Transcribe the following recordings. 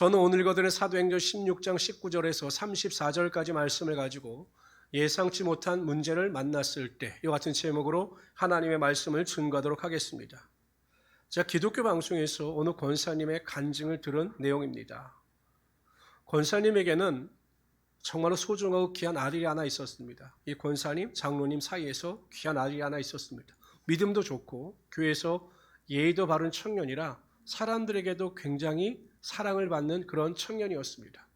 저는 오늘 읽어드린 사도행전 16장 19절에서 34절까지 말씀을 가지고 예상치 못한 문제를 만났을 때 이와 같은 제목으로 하나님의 말씀을 증거하도록 하겠습니다. 제가 기독교 방송에서 오늘 권사님의 간증을 들은 내용입니다. 권사님에게는 정말로 소중하고 귀한 아들이 하나 있었습니다. 이 권사님, 장로님 사이에서 귀한 아들이 하나 있었습니다. 믿음도 좋고 교회에서 예의도 바른 청년이라 사람들에게도 굉장히 사랑을 받는 그런 청년이었습니다.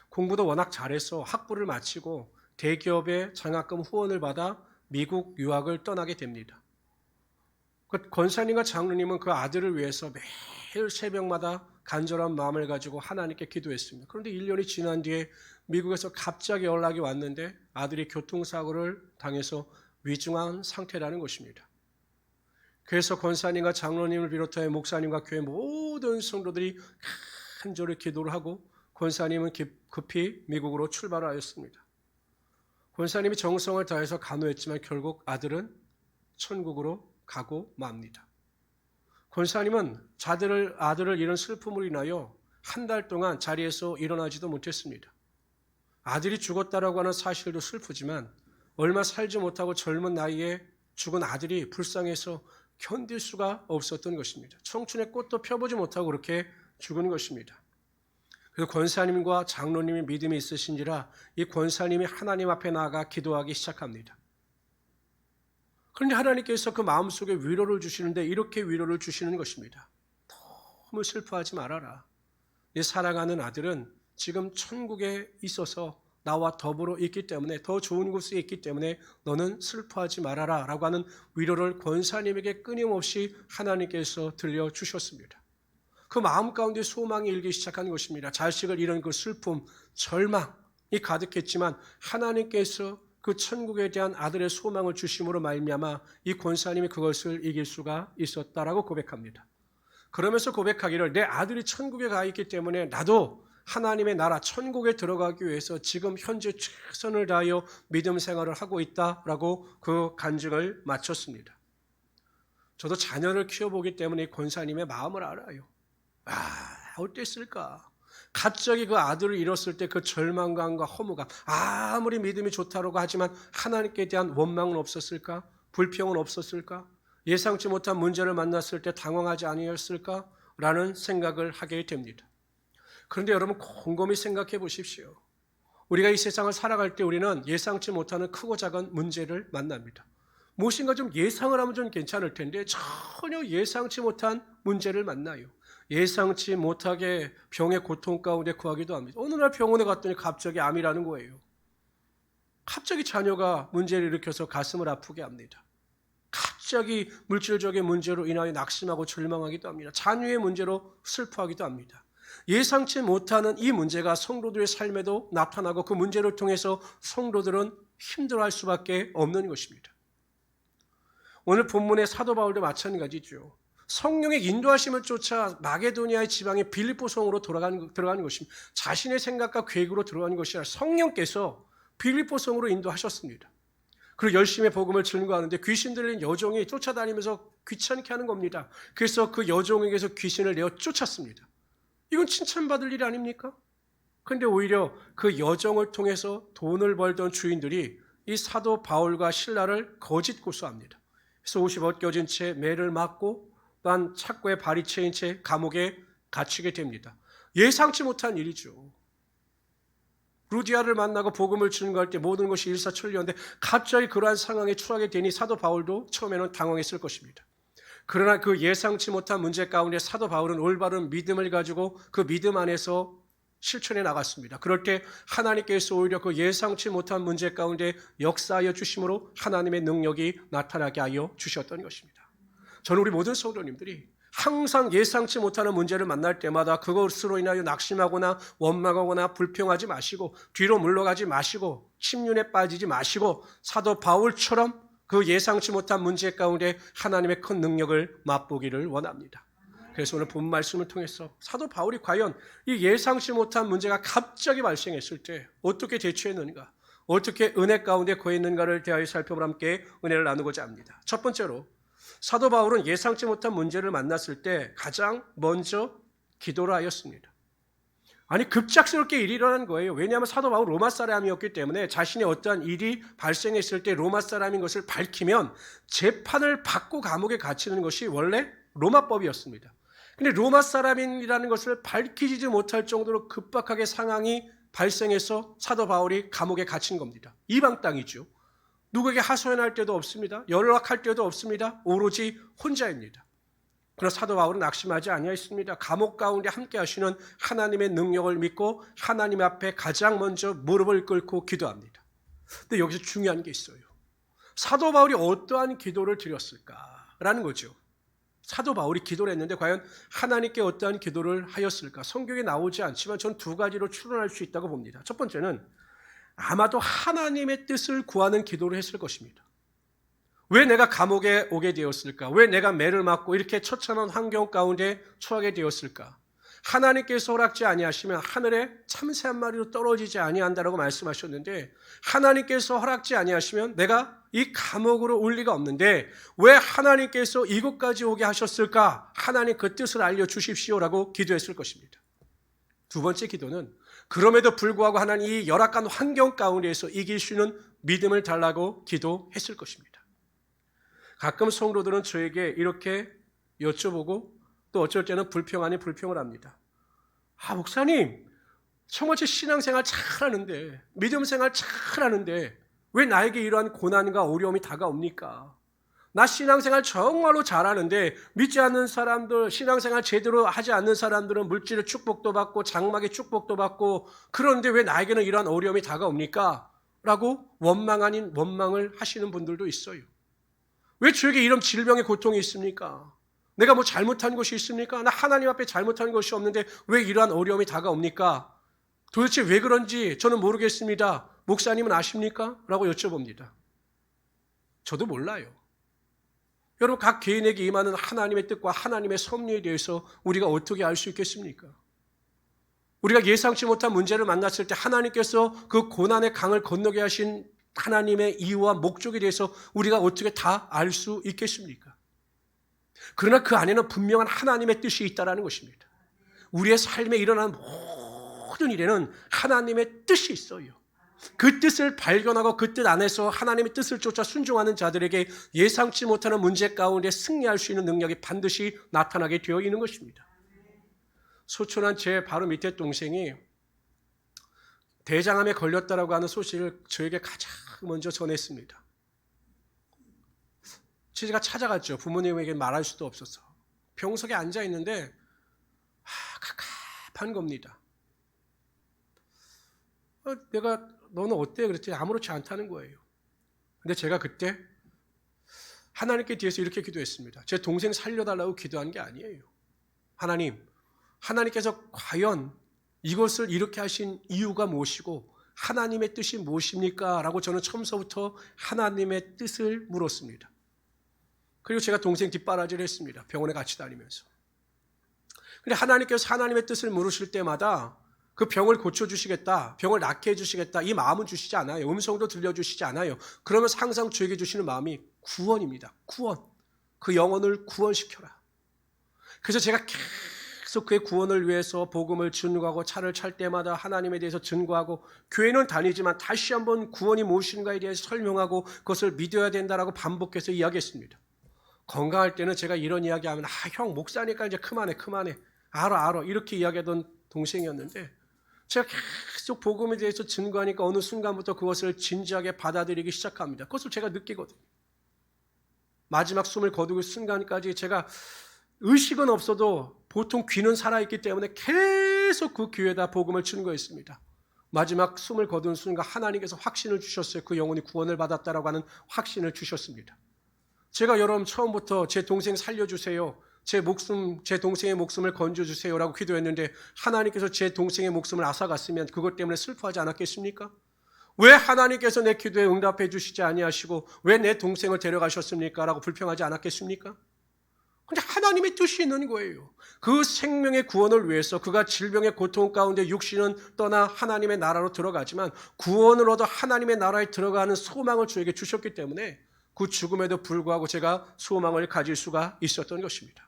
공부도 워낙 잘해서 학부를 마치고 대기업의 장학금 후원을 받아 미국 유학을 떠나게 됩니다. 그 권사님과 장로님은 그 아들을 위해서 매일 새벽마다 간절한 마음을 가지고 하나님께 기도했습니다. 그런데 1년이 지난 뒤에 미국에서 갑자기 연락이 왔는데 아들이 교통사고를 당해서 위중한 상태라는 것입니다. 그래서 권사님과 장로님을 비롯하여 목사님과 교회 모든 성도들이 간절히 기도를 하고 권사님은 급히 미국으로 출발하였습니다. 권사님이 정성을 다해서 간호했지만 결국 아들은 천국으로 가고 맙니다. 권사님은 아들을 잃은 슬픔으로 인하여 한 달 동안 자리에서 일어나지도 못했습니다. 아들이 죽었다라고 하는 사실도 슬프지만 얼마 살지 못하고 젊은 나이에 죽은 아들이 불쌍해서 견딜 수가 없었던 것입니다. 청춘의 꽃도 펴보지 못하고 그렇게 죽은 것입니다. 그래서 권사님과 장로님이 믿음이 있으신지라 이 권사님이 하나님 앞에 나아가 기도하기 시작합니다. 그런데 하나님께서 그 마음속에 위로를 주시는데 이렇게 위로를 주시는 것입니다. 너무 슬퍼하지 말아라. 네 사랑하는 아들은 지금 천국에 있어서 나와 더불어 있기 때문에 더 좋은 곳에 있기 때문에 너는 슬퍼하지 말아라 라고 하는 위로를 권사님에게 끊임없이 하나님께서 들려주셨습니다. 그 마음 가운데 소망이 일기 시작한 것입니다. 자식을 잃은 그 슬픔, 절망이 가득했지만 하나님께서 그 천국에 대한 아들의 소망을 주심으로 말미암아 이 권사님이 그것을 이길 수가 있었다라고 고백합니다. 그러면서 고백하기를 내 아들이 천국에 가 있기 때문에 나도 하나님의 나라 천국에 들어가기 위해서 지금 현재 최선을 다하여 믿음 생활을 하고 있다라고 그 간증을 마쳤습니다. 저도 자녀를 키워보기 때문에 이 권사님의 마음을 알아요. 어땠을까? 갑자기 그 아들을 잃었을 때 그 절망감과 허무감, 아무리 믿음이 좋다고 하지만 하나님께 대한 원망은 없었을까? 불평은 없었을까? 예상치 못한 문제를 만났을 때 당황하지 아니었을까? 라는 생각을 하게 됩니다. 그런데 여러분 곰곰이 생각해 보십시오. 우리가 이 세상을 살아갈 때 우리는 예상치 못하는 크고 작은 문제를 만납니다. 무엇인가 좀 예상을 하면 좀 괜찮을 텐데 전혀 예상치 못한 문제를 만나요. 예상치 못하게 병의 고통 가운데 구하기도 합니다. 어느 날 병원에 갔더니 갑자기 암이라는 거예요. 갑자기 자녀가 문제를 일으켜서 가슴을 아프게 합니다. 갑자기 물질적인 문제로 인하여 낙심하고 절망하기도 합니다. 자녀의 문제로 슬퍼하기도 합니다. 예상치 못하는 이 문제가 성도들의 삶에도 나타나고 그 문제를 통해서 성도들은 힘들어할 수밖에 없는 것입니다. 오늘 본문의 사도 바울도 마찬가지죠. 성령의 인도하심을 쫓아 마게도니아의 지방의 빌립보 성으로 들어가는 것입니다. 자신의 생각과 계획으로 들어가는 것이 아니라 성령께서 빌립보 성으로 인도하셨습니다. 그리고 열심히 복음을 증거하는데 귀신 들린 여종이 쫓아다니면서 귀찮게 하는 겁니다. 그래서 그 여종에게서 귀신을 내어 쫓았습니다. 이건 칭찬받을 일 아닙니까? 그런데 오히려 그 여정을 통해서 돈을 벌던 주인들이 이 사도 바울과 실라를 거짓 고소합니다. 그래서 옷이 벗겨진 채 매를 맞고 또한 착고에 발이 채인 채 감옥에 갇히게 됩니다. 예상치 못한 일이죠. 루디아를 만나고 복음을 증거할 때 모든 것이 일사천리였는데 갑자기 그러한 상황에 처하게 되니 사도 바울도 처음에는 당황했을 것입니다. 그러나 그 예상치 못한 문제 가운데 사도 바울은 올바른 믿음을 가지고 그 믿음 안에서 실천해 나갔습니다. 그럴 때 하나님께서 오히려 그 예상치 못한 문제 가운데 역사하여 주심으로 하나님의 능력이 나타나게 하여 주셨던 것입니다. 저는 우리 모든 성도님들이 항상 예상치 못하는 문제를 만날 때마다 그것으로 인하여 낙심하거나 원망하거나 불평하지 마시고 뒤로 물러가지 마시고 침륜에 빠지지 마시고 사도 바울처럼 그 예상치 못한 문제 가운데 하나님의 큰 능력을 맛보기를 원합니다. 그래서 오늘 본 말씀을 통해서 사도 바울이 과연 이 예상치 못한 문제가 갑자기 발생했을 때 어떻게 대처했는가, 어떻게 은혜 가운데 거했는가를 대하여 살펴보며 함께 은혜를 나누고자 합니다. 첫 번째로 사도 바울은 예상치 못한 문제를 만났을 때 가장 먼저 기도를 하였습니다. 아니 급작스럽게 일이 일어난 거예요. 왜냐하면 사도 바울 로마 사람이었기 때문에 자신의 어떠한 일이 발생했을 때 로마 사람인 것을 밝히면 재판을 받고 감옥에 갇히는 것이 원래 로마법이었습니다. 근데 로마 사람이라는 것을 밝히지 못할 정도로 급박하게 상황이 발생해서 사도 바울이 감옥에 갇힌 겁니다. 이방 땅이죠. 누구에게 하소연할 데도 없습니다. 연락할 데도 없습니다. 오로지 혼자입니다. 그러나 사도 바울은 낙심하지 아니하였습니다. 감옥 가운데 함께 하시는 하나님의 능력을 믿고 하나님 앞에 가장 먼저 무릎을 꿇고 기도합니다. 근데 여기서 중요한 게 있어요. 사도 바울이 어떠한 기도를 드렸을까라는 거죠. 사도 바울이 기도를 했는데 과연 하나님께 어떠한 기도를 하였을까? 성경에 나오지 않지만 저는 두 가지로 추론할 수 있다고 봅니다. 첫 번째는 아마도 하나님의 뜻을 구하는 기도를 했을 것입니다. 왜 내가 감옥에 오게 되었을까? 왜 내가 매를 맞고 이렇게 처참한 환경 가운데 처하게 되었을까? 하나님께서 허락지 아니하시면 하늘에 참새 한 마리도 떨어지지 아니한다라고 말씀하셨는데 하나님께서 허락지 아니하시면 내가 이 감옥으로 올 리가 없는데 왜 하나님께서 이곳까지 오게 하셨을까? 하나님 그 뜻을 알려주십시오라고 기도했을 것입니다. 두 번째 기도는 그럼에도 불구하고 하나님 이 열악한 환경 가운데에서 이길 수 있는 믿음을 달라고 기도했을 것입니다. 가끔 성도들은 저에게 이렇게 여쭤보고 또 어쩔 때는 불평 아닌 불평을 합니다. 목사님 정말 제 신앙생활 잘하는데 믿음 생활 잘하는데 왜 나에게 이러한 고난과 어려움이 다가옵니까? 나 신앙생활 정말로 잘하는데 믿지 않는 사람들, 신앙생활 제대로 하지 않는 사람들은 물질의 축복도 받고 장막의 축복도 받고 그런데 왜 나에게는 이러한 어려움이 다가옵니까? 라고 원망 아닌 원망을 하시는 분들도 있어요. 왜 저에게 이런 질병의 고통이 있습니까? 내가 뭐 잘못한 것이 있습니까? 나 하나님 앞에 잘못한 것이 없는데 왜 이러한 어려움이 다가옵니까? 도대체 왜 그런지 저는 모르겠습니다. 목사님은 아십니까? 라고 여쭤봅니다. 저도 몰라요. 여러분 각 개인에게 임하는 하나님의 뜻과 하나님의 섭리에 대해서 우리가 어떻게 알 수 있겠습니까? 우리가 예상치 못한 문제를 만났을 때 하나님께서 그 고난의 강을 건너게 하신 하나님의 이유와 목적에 대해서 우리가 어떻게 다 알 수 있겠습니까? 그러나 그 안에는 분명한 하나님의 뜻이 있다는 것입니다. 우리의 삶에 일어나는 모든 일에는 하나님의 뜻이 있어요. 그 뜻을 발견하고 그 뜻 안에서 하나님의 뜻을 쫓아 순종하는 자들에게 예상치 못하는 문제 가운데 승리할 수 있는 능력이 반드시 나타나게 되어 있는 것입니다. 소천한 제 바로 밑에 동생이 대장암에 걸렸다라고 하는 소식을 저에게 가장 먼저 전했습니다. 제가 찾아갔죠. 부모님에게 말할 수도 없어서. 병석에 앉아 있는데 갑갑한 겁니다. 내가 너는 어때? 그랬더니 아무렇지 않다는 거예요. 근데 제가 그때 하나님께 뒤에서 이렇게 기도했습니다. 제 동생 살려달라고 기도한 게 아니에요. 하나님께서 과연 이것을 이렇게 하신 이유가 무엇이고 하나님의 뜻이 무엇입니까? 라고 저는 처음서부터 하나님의 뜻을 물었습니다. 그리고 제가 동생 뒷바라지를 했습니다. 병원에 같이 다니면서. 근데 하나님께서 하나님의 뜻을 물으실 때마다 그 병을 고쳐주시겠다, 병을 낫게 해주시겠다 이 마음은 주시지 않아요. 음성도 들려주시지 않아요. 그러면서 항상 저에게 주시는 마음이 구원입니다. 구원. 그 영혼을 구원시켜라. 그래서 제가 계속 그의 구원을 위해서 복음을 증거하고 차를 찰 때마다 하나님에 대해서 증거하고 교회는 다니지만 다시 한번 구원이 무엇인가에 대해서 설명하고 그것을 믿어야 된다라고 반복해서 이야기했습니다. 건강할 때는 제가 이런 이야기하면 형 목사니까 이제 그만해 알아 이렇게 이야기하던 동생이었는데 제가 계속 복음에 대해서 증거하니까 어느 순간부터 그것을 진지하게 받아들이기 시작합니다. 그것을 제가 느끼거든요. 마지막 숨을 거두는 순간까지 제가 의식은 없어도 보통 귀는 살아있기 때문에 계속 그 귀에다 복음을 증거했습니다. 마지막 숨을 거두는 순간 하나님께서 확신을 주셨어요. 그 영혼이 구원을 받았다라고 하는 확신을 주셨습니다. 제가 여러분 처음부터 제 동생 살려주세요. 제 동생의 목숨을 건져주세요라고 기도했는데 하나님께서 제 동생의 목숨을 앗아갔으면 그것 때문에 슬퍼하지 않았겠습니까? 왜 하나님께서 내 기도에 응답해 주시지 아니하시고 왜 내 동생을 데려가셨습니까? 라고 불평하지 않았겠습니까? 근데 하나님의 뜻이 있는 거예요. 그 생명의 구원을 위해서 그가 질병의 고통 가운데 육신은 떠나 하나님의 나라로 들어가지만 구원을 얻어 하나님의 나라에 들어가는 소망을 저에게 주셨기 때문에 그 죽음에도 불구하고 제가 소망을 가질 수가 있었던 것입니다.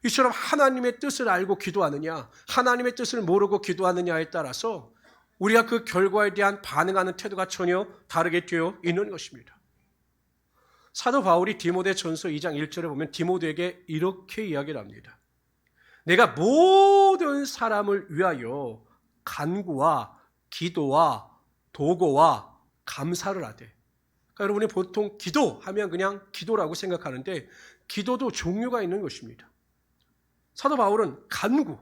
이처럼 하나님의 뜻을 알고 기도하느냐, 하나님의 뜻을 모르고 기도하느냐에 따라서 우리가 그 결과에 대한 반응하는 태도가 전혀 다르게 되어 있는 것입니다. 사도 바울이 디모데전서 2장 1절에 보면 디모데에게 이렇게 이야기를 합니다. 내가 모든 사람을 위하여 간구와 기도와 도고와 감사를 하되. 그러니까 여러분이 보통 기도하면 그냥 기도라고 생각하는데 기도도 종류가 있는 것입니다. 사도 바울은 간구,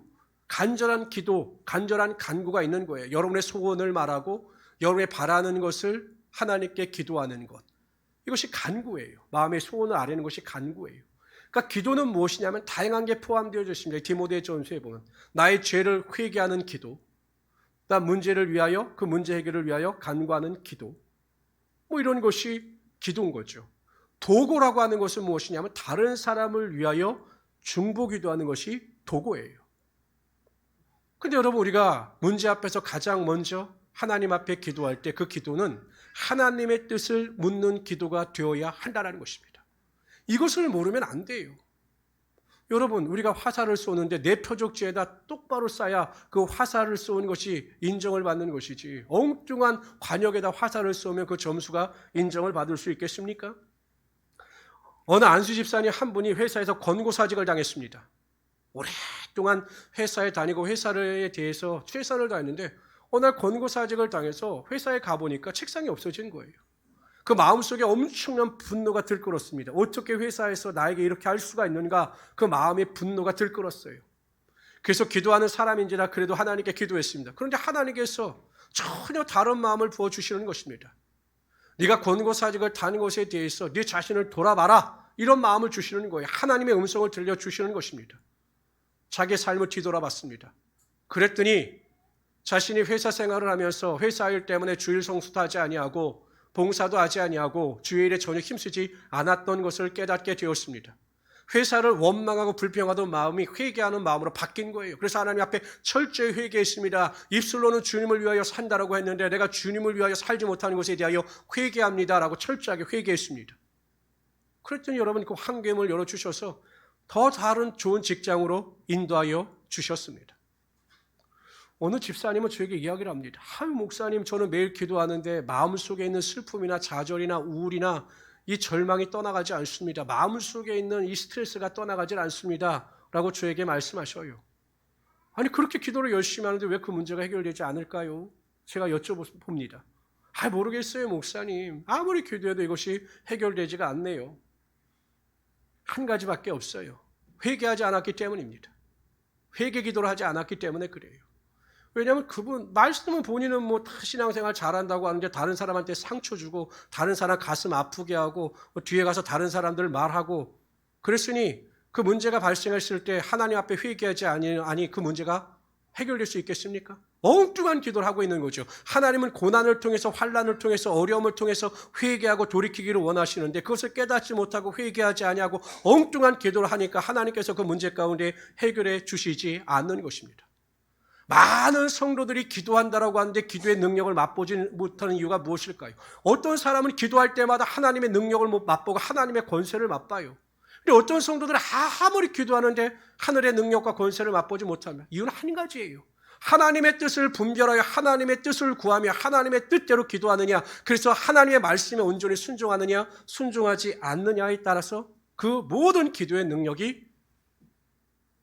간절한 기도, 간절한 간구가 있는 거예요. 여러분의 소원을 말하고 여러분의 바라는 것을 하나님께 기도하는 것. 이것이 간구예요. 마음의 소원을 아뢰는 것이 간구예요. 그러니까 기도는 무엇이냐면 다양한 게 포함되어 있습니다. 디모데전서에 보면 나의 죄를 회개하는 기도, 그다음 문제를 위하여 그 문제 해결을 위하여 간구하는 기도, 뭐 이런 것이 기도인 거죠. 도고라고 하는 것은 무엇이냐면 다른 사람을 위하여 중보기도하는 것이 도고예요. 근데 여러분 우리가 문제 앞에서 가장 먼저 하나님 앞에 기도할 때 그 기도는 하나님의 뜻을 묻는 기도가 되어야 한다는 것입니다. 이것을 모르면 안 돼요. 여러분 우리가 화살을 쏘는데 내 표적지에다 똑바로 쏴야 그 화살을 쏘은 것이 인정을 받는 것이지 엉뚱한 관역에다 화살을 쏘면 그 점수가 인정을 받을 수 있겠습니까? 어느 안수 집사님 한 분이 회사에서 권고사직을 당했습니다. 오랫동안 회사에 다니고 회사에 대해서 최선을 다했는데 어느 날 권고사직을 당해서 회사에 가보니까 책상이 없어진 거예요. 그 마음속에 엄청난 분노가 들끓었습니다. 어떻게 회사에서 나에게 이렇게 할 수가 있는가, 그 마음의 분노가 들끓었어요. 그래서 기도하는 사람인지라 그래도 하나님께 기도했습니다. 그런데 하나님께서 전혀 다른 마음을 부어주시는 것입니다. 네가 권고사직을 다닌 것에 대해서 네 자신을 돌아봐라, 이런 마음을 주시는 거예요. 하나님의 음성을 들려주시는 것입니다. 자기의 삶을 뒤돌아봤습니다. 그랬더니 자신이 회사 생활을 하면서 회사 일 때문에 주일 성수도 하지 아니하고 봉사도 하지 아니하고 주일에 전혀 힘쓰지 않았던 것을 깨닫게 되었습니다. 회사를 원망하고 불평하던 마음이 회개하는 마음으로 바뀐 거예요. 그래서 하나님 앞에 철저히 회개했습니다. 입술로는 주님을 위하여 산다라고 했는데 내가 주님을 위하여 살지 못하는 것에 대하여 회개합니다라고 철저하게 회개했습니다. 그랬더니 여러분 그 환경을 열어주셔서 더 다른 좋은 직장으로 인도하여 주셨습니다. 어느 집사님은 저에게 이야기를 합니다. 목사님 저는 매일 기도하는데 마음속에 있는 슬픔이나 좌절이나 우울이나 이 절망이 떠나가지 않습니다. 마음속에 있는 이 스트레스가 떠나가지 않습니다. 라고 저에게 말씀하셔요. 아니 그렇게 기도를 열심히 하는데 왜 그 문제가 해결되지 않을까요? 제가 여쭤봅니다. 모르겠어요 목사님. 아무리 기도해도 이것이 해결되지가 않네요. 한 가지밖에 없어요. 회개하지 않았기 때문입니다. 회개 기도를 하지 않았기 때문에 그래요. 왜냐하면 그분 말씀은 본인은 다 신앙생활 잘한다고 하는데 다른 사람한테 상처 주고 다른 사람 가슴 아프게 하고 뒤에 가서 다른 사람들 말하고 그랬으니 그 문제가 발생했을 때 하나님 앞에 회개하지 아니 그 문제가 해결될 수 있겠습니까? 엉뚱한 기도를 하고 있는 거죠. 하나님은 고난을 통해서 환난을 통해서 어려움을 통해서 회개하고 돌이키기를 원하시는데 그것을 깨닫지 못하고 회개하지 아니하고 엉뚱한 기도를 하니까 하나님께서 그 문제 가운데 해결해 주시지 않는 것입니다. 많은 성도들이 기도한다라고 하는데 기도의 능력을 맛보지 못하는 이유가 무엇일까요? 어떤 사람은 기도할 때마다 하나님의 능력을 맛보고 하나님의 권세를 맛봐요. 근데 어떤 성도들은 아무리 기도하는데 하늘의 능력과 권세를 맛보지 못하면 이유는 한 가지예요. 하나님의 뜻을 분별하여 하나님의 뜻을 구하며 하나님의 뜻대로 기도하느냐, 그래서 하나님의 말씀에 온전히 순종하느냐 순종하지 않느냐에 따라서 그 모든 기도의 능력이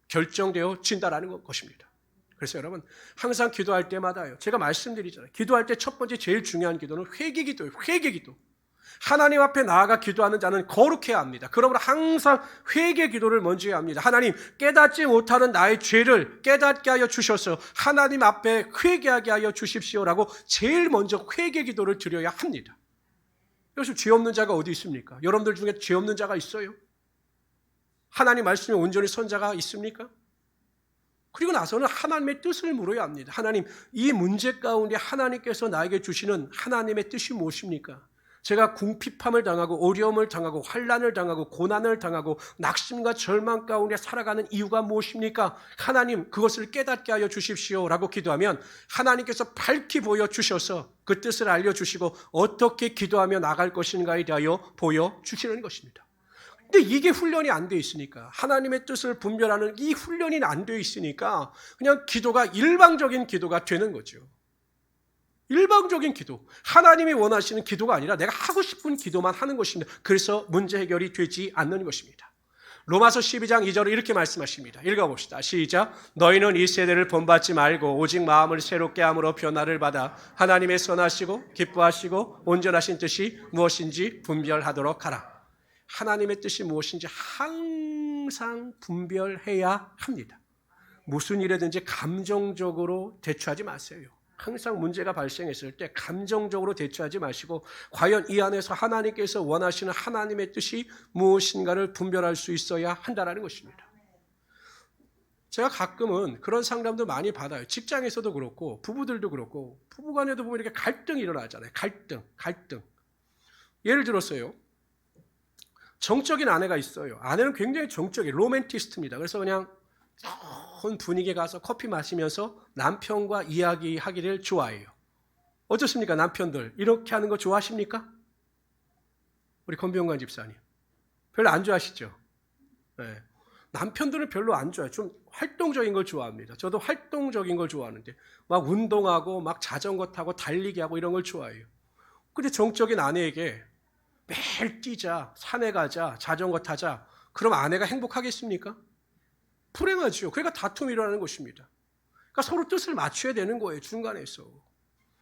결정되어진다는 것입니다. 그래서 여러분 항상 기도할 때마다요, 제가 말씀드리잖아요. 기도할 때 첫 번째 제일 중요한 기도는 회개기도예요. 회개기도. 하나님 앞에 나아가 기도하는 자는 거룩해야 합니다. 그러므로 항상 회개기도를 먼저 해야 합니다. 하나님, 깨닫지 못하는 나의 죄를 깨닫게 하여 주셔서 하나님 앞에 회개하게 하여 주십시오라고 제일 먼저 회개기도를 드려야 합니다. 요즘 죄 없는 자가 어디 있습니까? 여러분들 중에 죄 없는 자가 있어요? 하나님 말씀에 온전히 선 자가 있습니까? 그리고 나서는 하나님의 뜻을 물어야 합니다. 하나님, 이 문제 가운데 하나님께서 나에게 주시는 하나님의 뜻이 무엇입니까? 제가 궁핍함을 당하고 어려움을 당하고 환난을 당하고 고난을 당하고 낙심과 절망 가운데 살아가는 이유가 무엇입니까? 하나님, 그것을 깨닫게 하여 주십시오라고 기도하면 하나님께서 밝히 보여주셔서 그 뜻을 알려주시고 어떻게 기도하며 나갈 것인가에 대하여 보여주시는 것입니다. 근데 이게 훈련이 안 돼 있으니까, 하나님의 뜻을 분별하는 이 훈련이 안 돼 있으니까 그냥 기도가 일방적인 기도가 되는 거죠. 일방적인 기도, 하나님이 원하시는 기도가 아니라 내가 하고 싶은 기도만 하는 것입니다. 그래서 문제 해결이 되지 않는 것입니다. 로마서 12장 2절을 이렇게 말씀하십니다. 읽어봅시다. 시작. 너희는 이 세대를 본받지 말고 오직 마음을 새롭게 함으로 변화를 받아 하나님의 선하시고 기뻐하시고 온전하신 뜻이 무엇인지 분별하도록 하라. 하나님의 뜻이 무엇인지 항상 분별해야 합니다. 무슨 일이든지 감정적으로 대처하지 마세요. 항상 문제가 발생했을 때 감정적으로 대처하지 마시고 과연 이 안에서 하나님께서 원하시는 하나님의 뜻이 무엇인가를 분별할 수 있어야 한다는 것입니다. 제가 가끔은 그런 상담도 많이 받아요. 직장에서도 그렇고 부부들도 그렇고 부부간에도 보면 이렇게 갈등이 일어나잖아요. 갈등. 예를 들었어요. 정적인 아내가 있어요. 아내는 굉장히 정적이에요. 로맨티스트입니다. 그래서 그냥 좋은 분위기에 가서 커피 마시면서 남편과 이야기하기를 좋아해요. 어떻습니까? 남편들 이렇게 하는 거 좋아하십니까? 우리 권병관 집사님 별로 안 좋아하시죠? 네. 남편들은 별로 안 좋아해요. 좀 활동적인 걸 좋아합니다. 저도 활동적인 걸 좋아하는데 막 운동하고 막 자전거 타고 달리기 하고 이런 걸 좋아해요. 근데 정적인 아내에게 매일 뛰자, 산에 가자, 자전거 타자, 그럼 아내가 행복하겠습니까? 불행하죠. 그러니까 다툼이 일어나는 것입니다. 그러니까 서로 뜻을 맞춰야 되는 거예요. 중간에서.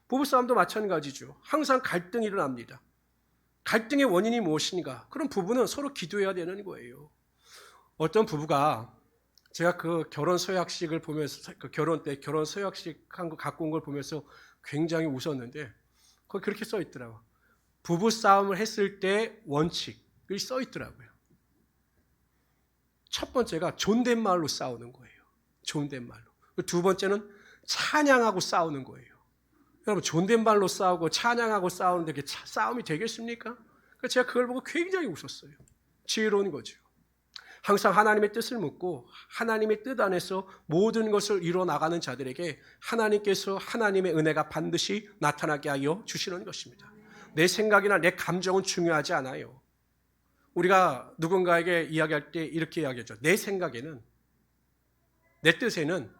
부부싸움도 마찬가지죠. 항상 갈등이 일어납니다. 갈등의 원인이 무엇인가? 그럼 부부는 서로 기도해야 되는 거예요. 어떤 부부가 제가 그 결혼 서약식을 보면서 그 결혼 때 결혼 서약식 한 거 갖고 온 걸 보면서 굉장히 웃었는데 거기 그렇게 써 있더라고요. 부부싸움을 했을 때 원칙이 써 있더라고요. 첫 번째가 존댓말로 싸우는 거예요. 존댓말로. 두 번째는 찬양하고 싸우는 거예요. 여러분 존댓말로 싸우고 찬양하고 싸우는데 그게 싸움이 되겠습니까? 그래서 제가 그걸 보고 굉장히 웃었어요. 지혜로운 거죠. 항상 하나님의 뜻을 묻고 하나님의 뜻 안에서 모든 것을 이뤄나가는 자들에게 하나님께서 하나님의 은혜가 반드시 나타나게 하여 주시는 것입니다. 내 생각이나 내 감정은 중요하지 않아요. 우리가 누군가에게 이야기할 때 이렇게 이야기하죠. 내 생각에는, 내 뜻에는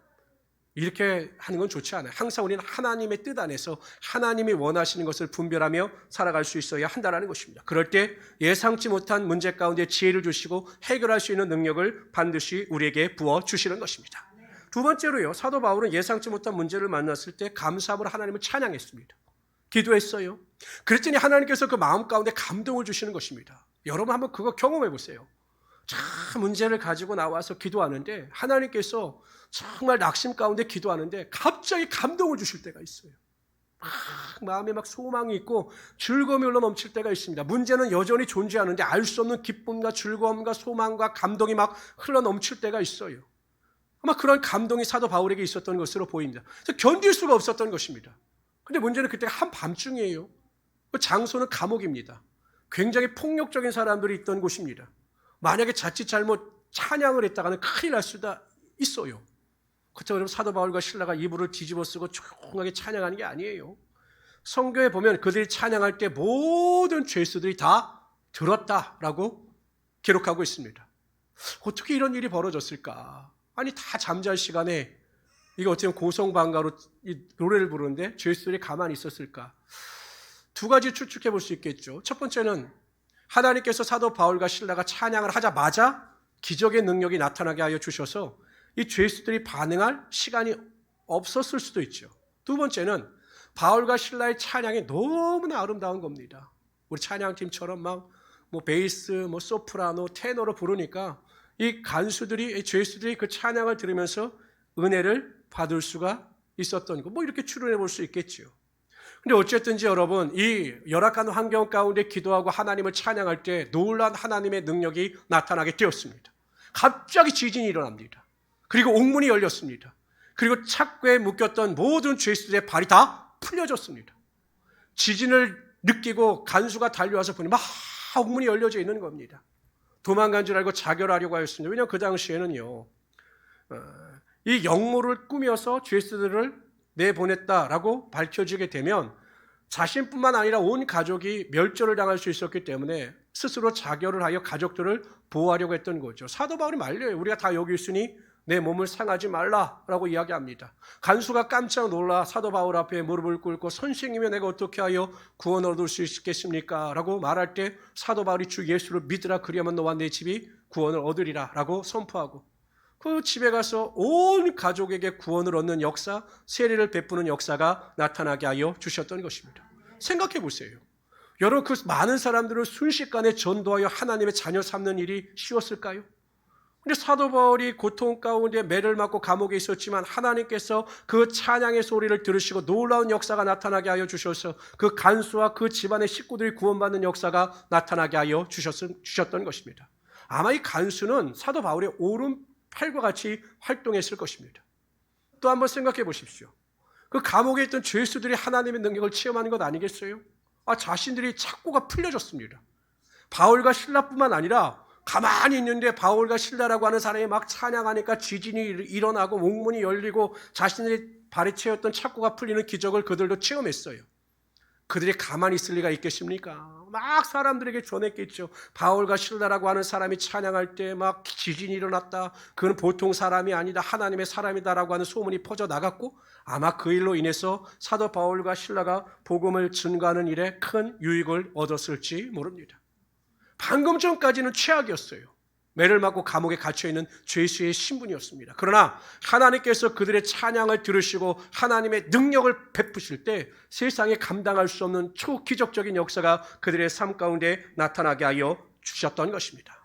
이렇게 하는 건 좋지 않아요. 항상 우리는 하나님의 뜻 안에서 하나님이 원하시는 것을 분별하며 살아갈 수 있어야 한다는 것입니다. 그럴 때 예상치 못한 문제 가운데 지혜를 주시고 해결할 수 있는 능력을 반드시 우리에게 부어주시는 것입니다. 두 번째로요. 사도 바울은 예상치 못한 문제를 만났을 때 감사함으로 하나님을 찬양했습니다. 기도했어요. 그랬더니 하나님께서 그 마음 가운데 감동을 주시는 것입니다. 여러분 한번 그거 경험해 보세요. 참 문제를 가지고 나와서 기도하는데 하나님께서 정말 낙심 가운데 기도하는데 갑자기 감동을 주실 때가 있어요. 마음에 막 소망이 있고 즐거움이 흘러 넘칠 때가 있습니다. 문제는 여전히 존재하는데 알 수 없는 기쁨과 즐거움과 소망과 감동이 막 흘러 넘칠 때가 있어요. 아마 그런 감동이 사도 바울에게 있었던 것으로 보입니다. 그래서 견딜 수가 없었던 것입니다. 근데 문제는 그때가 한밤중이에요. 그 장소는 감옥입니다. 굉장히 폭력적인 사람들이 있던 곳입니다. 만약에 자칫 잘못 찬양을 했다가는 큰일 날 수도 있어요. 그렇다고 사도 바울과 실라가 이불을 뒤집어 쓰고 조용하게 찬양하는 게 아니에요. 성경에 보면 그들이 찬양할 때 모든 죄수들이 다 들었다라고 기록하고 있습니다. 어떻게 이런 일이 벌어졌을까? 아니 다 잠잘 시간에 이게 어떻게 보면 고성방가로 이 노래를 부르는데 죄수들이 가만히 있었을까? 두 가지 추측해 볼 수 있겠죠. 첫 번째는 하나님께서 사도 바울과 실라가 찬양을 하자마자 기적의 능력이 나타나게 하여 주셔서 이 죄수들이 반응할 시간이 없었을 수도 있죠. 두 번째는 바울과 실라의 찬양이 너무나 아름다운 겁니다. 우리 찬양팀처럼 막 뭐 베이스, 뭐 소프라노, 테너로 부르니까 이 간수들이, 이 죄수들이 그 찬양을 들으면서 은혜를 받을 수가 있었던 거. 뭐 이렇게 추론해 볼 수 있겠죠. 근데 어쨌든지 여러분, 이 열악한 환경 가운데 기도하고 하나님을 찬양할 때 놀라운 하나님의 능력이 나타나게 되었습니다. 갑자기 지진이 일어납니다. 그리고 옥문이 열렸습니다. 그리고 착고에 묶였던 모든 죄수들의 발이 다 풀려졌습니다. 지진을 느끼고 간수가 달려와서 보니 막 옥문이 열려져 있는 겁니다. 도망간 줄 알고 자결하려고 하였습니다. 왜냐하면 그 당시에는요, 이 역모를 꾸며서 죄수들을 내보냈다라고 밝혀지게 되면 자신뿐만 아니라 온 가족이 멸절을 당할 수 있었기 때문에 스스로 자결을 하여 가족들을 보호하려고 했던 거죠. 사도 바울이 말려요. 우리가 다 여기 있으니 내 몸을 상하지 말라라고 이야기합니다. 간수가 깜짝 놀라 사도 바울 앞에 무릎을 꿇고 선생님이 내가 어떻게 하여 구원을 얻을 수 있겠습니까? 라고 말할 때 사도 바울이 주 예수를 믿으라 그리하면 너와 내 집이 구원을 얻으리라 라고 선포하고 그 집에 가서 온 가족에게 구원을 얻는 역사, 세례를 베푸는 역사가 나타나게 하여 주셨던 것입니다. 생각해 보세요. 여러분 그 많은 사람들을 순식간에 전도하여 하나님의 자녀 삼는 일이 쉬웠을까요? 근데 사도 바울이 고통 가운데 매를 맞고 감옥에 있었지만 하나님께서 그 찬양의 소리를 들으시고 놀라운 역사가 나타나게 하여 주셔서 그 간수와 그 집안의 식구들이 구원받는 역사가 나타나게 하여 주셨던 것입니다. 아마 이 간수는 사도 바울의 오른팔과 같이 활동했을 것입니다. 또 한번 생각해 보십시오. 그 감옥에 있던 죄수들이 하나님의 능력을 체험하는 것 아니겠어요? 자신들이 착고가 풀려졌습니다. 바울과 실라뿐만 아니라 가만히 있는데 바울과 실라라고 하는 사람이 막 찬양하니까 지진이 일어나고 옥문이 열리고 자신들이 발에 채웠던 착고가 풀리는 기적을 그들도 체험했어요. 그들이 가만히 있을 리가 있겠습니까? 막 사람들에게 전했겠죠. 바울과 실라라고 하는 사람이 찬양할 때 막 지진이 일어났다. 그는 보통 사람이 아니다. 하나님의 사람이다라고 하는 소문이 퍼져나갔고 아마 그 일로 인해서 사도 바울과 실라가 복음을 증거하는 일에 큰 유익을 얻었을지 모릅니다. 방금 전까지는 최악이었어요. 매를 맞고 감옥에 갇혀있는 죄수의 신분이었습니다. 그러나 하나님께서 그들의 찬양을 들으시고 하나님의 능력을 베푸실 때 세상에 감당할 수 없는 초기적적인 역사가 그들의 삶 가운데 나타나게 하여 주셨던 것입니다.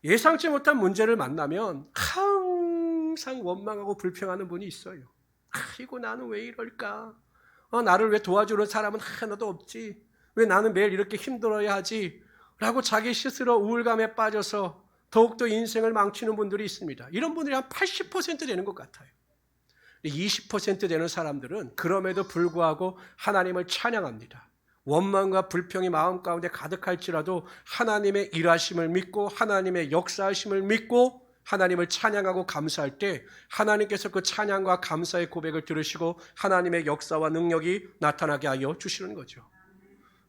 예상치 못한 문제를 만나면 항상 원망하고 불평하는 분이 있어요. 아이고 나는 왜 이럴까? 나를 왜 도와주는 사람은 하나도 없지? 왜 나는 매일 이렇게 힘들어야 하지? 라고 자기 스스로 우울감에 빠져서 더욱더 인생을 망치는 분들이 있습니다. 이런 분들이 한 80% 되는 것 같아요. 20% 되는 사람들은 그럼에도 불구하고 하나님을 찬양합니다. 원망과 불평이 마음 가운데 가득할지라도 하나님의 일하심을 믿고 하나님의 역사하심을 믿고 하나님을 찬양하고 감사할 때 하나님께서 그 찬양과 감사의 고백을 들으시고 하나님의 역사와 능력이 나타나게 하여 주시는 거죠.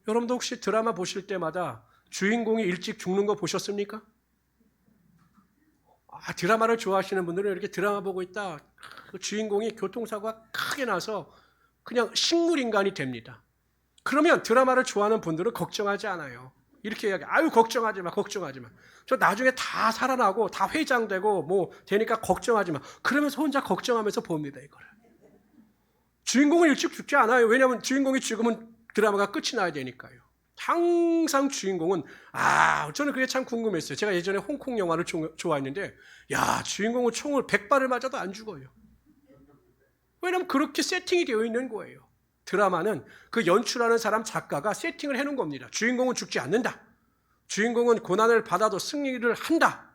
여러분도 혹시 드라마 보실 때마다 주인공이 일찍 죽는 거 보셨습니까? 드라마를 좋아하시는 분들은 이렇게 드라마 보고 있다. 그 주인공이 교통사고가 크게 나서 그냥 식물인간이 됩니다. 그러면 드라마를 좋아하는 분들은 걱정하지 않아요. 이렇게 이야기해요. 아유 걱정하지 마, 걱정하지 마. 저 나중에 다 살아나고 다 회장되고 뭐 되니까 걱정하지 마. 그러면서 혼자 걱정하면서 봅니다 이거를. 주인공은 일찍 죽지 않아요. 왜냐하면 주인공이 죽으면 드라마가 끝이 나야 되니까요. 항상 주인공은 저는 그게 참 궁금했어요. 제가 예전에 홍콩 영화를 좋아했는데 주인공은 총을 100발을 맞아도 안 죽어요. 왜냐하면 그렇게 세팅이 되어 있는 거예요. 드라마는 그 연출하는 사람 작가가 세팅을 해놓은 겁니다. 주인공은 죽지 않는다. 주인공은 고난을 받아도 승리를 한다.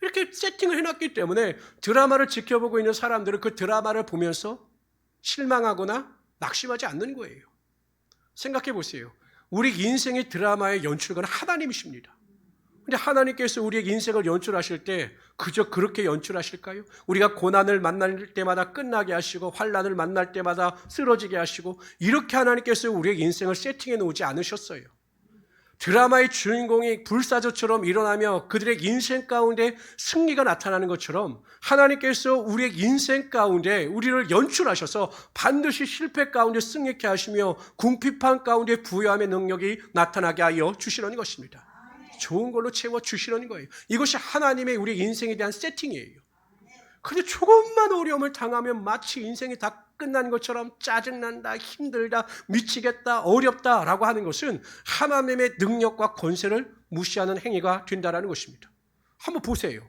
이렇게 세팅을 해놨기 때문에 드라마를 지켜보고 있는 사람들은 그 드라마를 보면서 실망하거나 낙심하지 않는 거예요. 생각해 보세요. 우리 인생의 드라마의 연출가는 하나님이십니다. 근데 하나님께서 우리의 인생을 연출하실 때 그저 그렇게 연출하실까요? 우리가 고난을 만날 때마다 끝나게 하시고 환난을 만날 때마다 쓰러지게 하시고 이렇게 하나님께서 우리의 인생을 세팅해 놓지 않으셨어요. 드라마의 주인공이 불사조처럼 일어나며 그들의 인생 가운데 승리가 나타나는 것처럼 하나님께서 우리의 인생 가운데 우리를 연출하셔서 반드시 실패 가운데 승리케 하시며 궁핍한 가운데 부요함의 능력이 나타나게 하여 주시는 것입니다. 좋은 걸로 채워주시는 거예요. 이것이 하나님의 우리 인생에 대한 세팅이에요. 그런데 조금만 어려움을 당하면 마치 인생이 다 끝난 것처럼 짜증난다, 힘들다, 미치겠다, 어렵다라고 하는 것은 하나님의 능력과 권세를 무시하는 행위가 된다는 것입니다. 한번 보세요.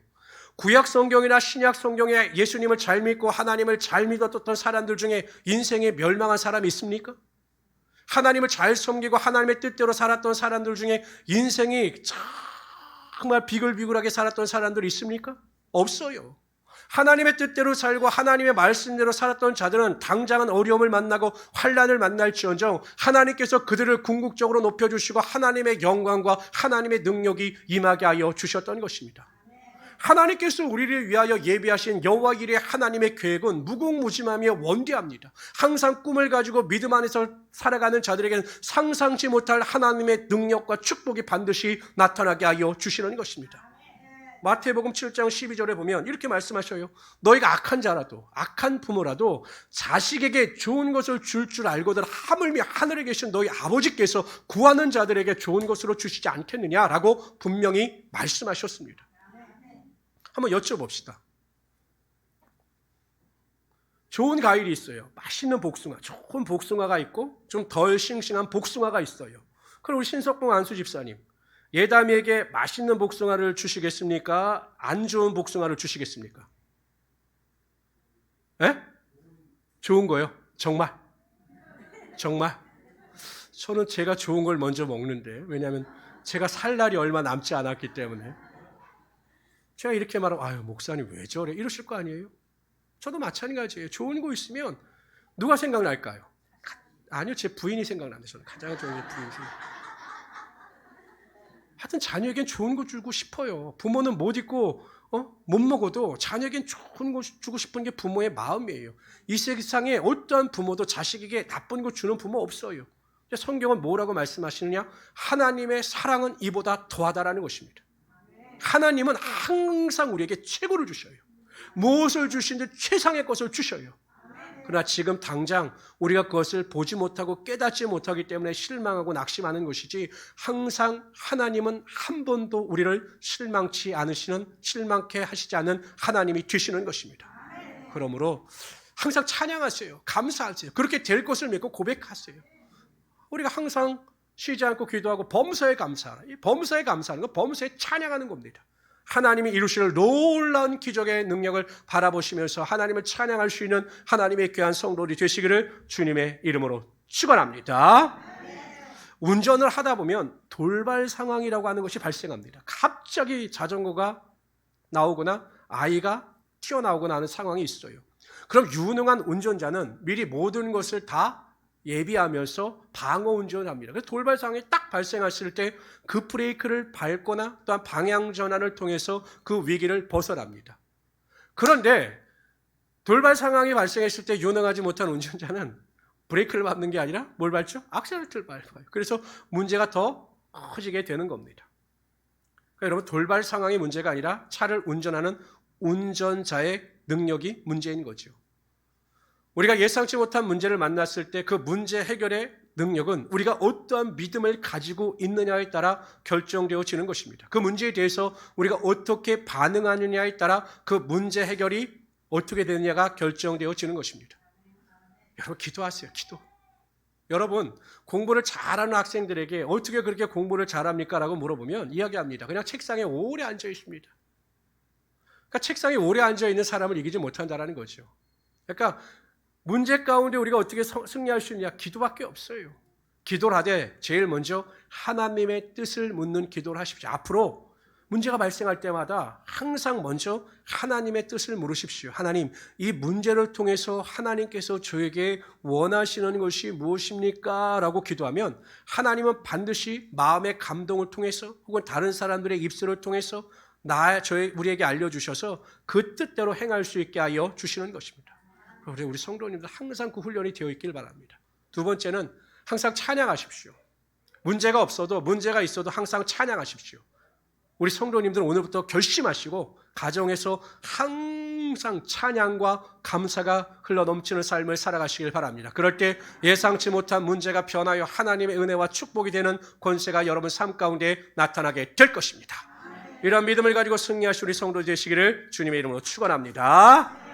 구약 성경이나 신약 성경에 예수님을 잘 믿고 하나님을 잘 믿었던 사람들 중에 인생에 멸망한 사람이 있습니까? 하나님을 잘 섬기고 하나님의 뜻대로 살았던 사람들 중에 인생이 정말 비글비글하게 살았던 사람들이 있습니까? 없어요. 하나님의 뜻대로 살고 하나님의 말씀대로 살았던 자들은 당장은 어려움을 만나고 환난을 만날지언정 하나님께서 그들을 궁극적으로 높여주시고 하나님의 영광과 하나님의 능력이 임하게 하여 주셨던 것입니다. 하나님께서 우리를 위하여 예비하신 여호와 일의 하나님의 계획은 무궁무진하며 원대합니다. 항상 꿈을 가지고 믿음 안에서 살아가는 자들에게는 상상치 못할 하나님의 능력과 축복이 반드시 나타나게 하여 주시는 것입니다. 마태복음 7장 12절에 보면 이렇게 말씀하셔요. 너희가 악한 자라도, 악한 부모라도 자식에게 좋은 것을 줄 줄 알거든 하물며 하늘에 계신 너희 아버지께서 구하는 자들에게 좋은 것으로 주시지 않겠느냐라고 분명히 말씀하셨습니다. 한번 여쭤봅시다. 좋은 과일이 있어요. 맛있는 복숭아, 좋은 복숭아가 있고 좀 덜 싱싱한 복숭아가 있어요. 그럼 우리 신석봉 안수 집사님, 예담이에게 맛있는 복숭아를 주시겠습니까? 안 좋은 복숭아를 주시겠습니까? 예? 좋은 거요? 정말? 정말? 저는 제가 좋은 걸 먼저 먹는데, 왜냐하면 제가 살 날이 얼마 남지 않았기 때문에. 제가 이렇게 말하면 아유 목사님 왜 저래? 이러실 거 아니에요? 저도 마찬가지예요. 좋은 거 있으면 누가 생각날까요? 아니요, 제 부인이 생각나는데 저는 가장 좋은 게 부인이 생각나요. 하여튼 자녀에겐 좋은 거 주고 싶어요. 부모는 못 있고 못 먹어도 자녀에겐 좋은 거 주고 싶은 게 부모의 마음이에요. 이 세상에 어떠한 부모도 자식에게 나쁜 거 주는 부모 없어요. 성경은 뭐라고 말씀하시느냐? 하나님의 사랑은 이보다 더하다라는 것입니다. 하나님은 항상 우리에게 최고를 주셔요. 무엇을 주시는지 최상의 것을 주셔요. 그러나 지금 당장 우리가 그것을 보지 못하고 깨닫지 못하기 때문에 실망하고 낙심하는 것이지, 항상 하나님은 한 번도 우리를 실망치 않으시는, 실망케 하시지 않는 하나님이 되시는 것입니다. 그러므로 항상 찬양하세요. 감사하세요. 그렇게 될 것을 믿고 고백하세요. 우리가 항상 쉬지 않고 기도하고 범사에 감사하라. 이 범사에 감사하는 건 범사에 찬양하는 겁니다. 하나님이 이루실 놀라운 기적의 능력을 바라보시면서 하나님을 찬양할 수 있는 하나님의 귀한 성도들이 되시기를 주님의 이름으로 축원합니다. 운전을 하다 보면 돌발 상황이라고 하는 것이 발생합니다. 갑자기 자전거가 나오거나 아이가 튀어나오거나 하는 상황이 있어요. 그럼 유능한 운전자는 미리 모든 것을 다 예비하면서 방어 운전을 합니다. 그래서 돌발 상황이 딱 발생했을 때 그 브레이크를 밟거나 또한 방향 전환을 통해서 그 위기를 벗어납니다. 그런데 돌발 상황이 발생했을 때 유능하지 못한 운전자는 브레이크를 밟는 게 아니라 뭘 밟죠? 악셀레터를 밟아요. 그래서 문제가 더 커지게 되는 겁니다. 그러니까 여러분, 돌발 상황이 문제가 아니라 차를 운전하는 운전자의 능력이 문제인 거죠. 우리가 예상치 못한 문제를 만났을 때 그 문제 해결의 능력은 우리가 어떠한 믿음을 가지고 있느냐에 따라 결정되어지는 것입니다. 그 문제에 대해서 우리가 어떻게 반응하느냐에 따라 그 문제 해결이 어떻게 되느냐가 결정되어지는 것입니다. 여러분, 기도하세요. 기도. 여러분, 공부를 잘하는 학생들에게 어떻게 그렇게 공부를 잘합니까? 라고 물어보면 이야기합니다. 그냥 책상에 오래 앉아 있습니다. 그러니까 책상에 오래 앉아 있는 사람을 이기지 못한다는 거죠. 그러니까 문제 가운데 우리가 어떻게 승리할 수 있느냐? 기도밖에 없어요. 기도를 하되 제일 먼저 하나님의 뜻을 묻는 기도를 하십시오. 앞으로 문제가 발생할 때마다 항상 먼저 하나님의 뜻을 물으십시오. 하나님, 이 문제를 통해서 하나님께서 저에게 원하시는 것이 무엇입니까? 라고 기도하면 하나님은 반드시 마음의 감동을 통해서 혹은 다른 사람들의 입술을 통해서 우리에게 알려주셔서 그 뜻대로 행할 수 있게 하여 주시는 것입니다. 우리 성도님들 항상 그 훈련이 되어 있길 바랍니다. 두 번째는 항상 찬양하십시오. 문제가 있어도 항상 찬양하십시오. 우리 성도님들은 오늘부터 결심하시고 가정에서 항상 찬양과 감사가 흘러넘치는 삶을 살아가시길 바랍니다. 그럴 때 예상치 못한 문제가 변하여 하나님의 은혜와 축복이 되는 권세가 여러분 삶 가운데 나타나게 될 것입니다. 이런 믿음을 가지고 승리하실 우리 성도 되시기를 주님의 이름으로 축원합니다.